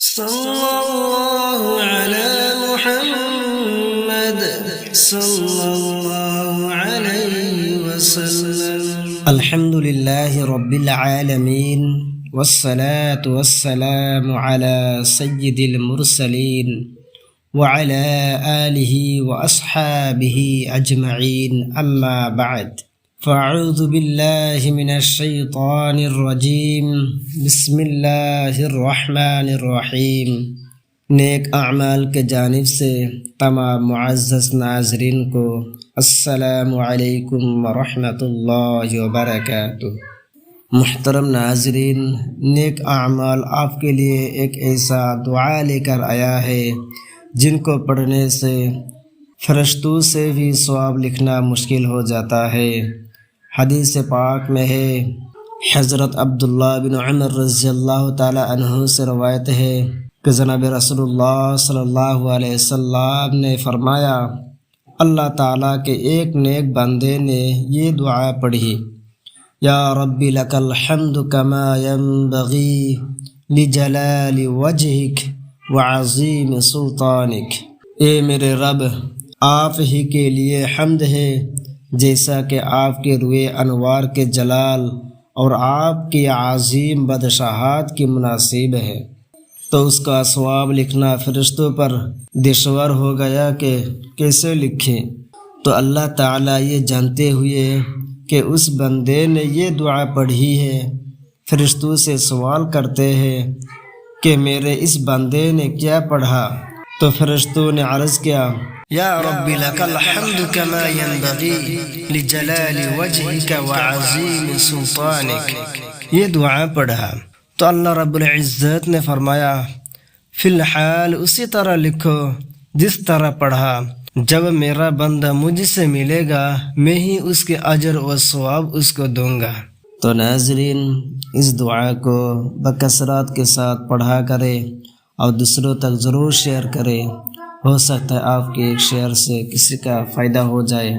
صلى الله على محمد صلى الله عليه وسلم. الحمد لله رب العالمين والصلاة والسلام على سيد المرسلين وعلى آله وأصحابه أجمعين، أما بعد، فأعوذ بالله من الشیطان الرجیم، بسم اللہ الرحمن الرحیم۔ نیک اعمال کے جانب سے تمام معزز ناظرین کو السلام علیکم ورحمۃ اللہ وبرکاتہ۔ محترم ناظرین، نیک اعمال آپ کے لیے ایک ایسا دعا لے کر آیا ہے جن کو پڑھنے سے فرشتوں سے بھی ثواب لکھنا مشکل ہو جاتا ہے۔ حدیث پاک میں ہے، حضرت عبداللہ بن عمر رضی اللہ تعالی عنہ سے روایت ہے کہ جناب رسول اللہ صلی اللہ علیہ وسلم نے فرمایا، اللہ تعالیٰ کے ایک نیک بندے نے یہ دعا پڑھی، یا رب لک الحمد کما ینبغی لجلال وجہک وعظیم سلطانک۔ اے میرے رب، آپ ہی کے لیے حمد ہے جیسا کہ آپ کے روئے انوار کے جلال اور آپ کی عظیم بادشاہت کی مناسب ہے۔ تو اس کا ثواب لکھنا فرشتوں پر دشوار ہو گیا کہ کیسے لکھیں۔ تو اللہ تعالیٰ یہ جانتے ہوئے کہ اس بندے نے یہ دعا پڑھی ہے، فرشتوں سے سوال کرتے ہیں کہ میرے اس بندے نے کیا پڑھا؟ تو فرشتوں نے عرض کیا، یا رب لک الحمد کما ینبغی لجلال وجہک وعظیم سلطانک۔ یہ دعا پڑھا تو اللہ رب العزت نے فرمایا، فی الحال اسی طرح لکھو جس طرح پڑھا، جب میرا بندہ مجھ سے ملے گا میں ہی اس کے اجر و ثواب اس کو دوں گا۔ تو ناظرین، اس دعا کو بکثرت کے ساتھ پڑھا کرے اور دوسروں تک ضرور شیئر کرے، ہو سکتا ہے آپ کے ایک شیئر سے کسی کا فائدہ ہو جائے۔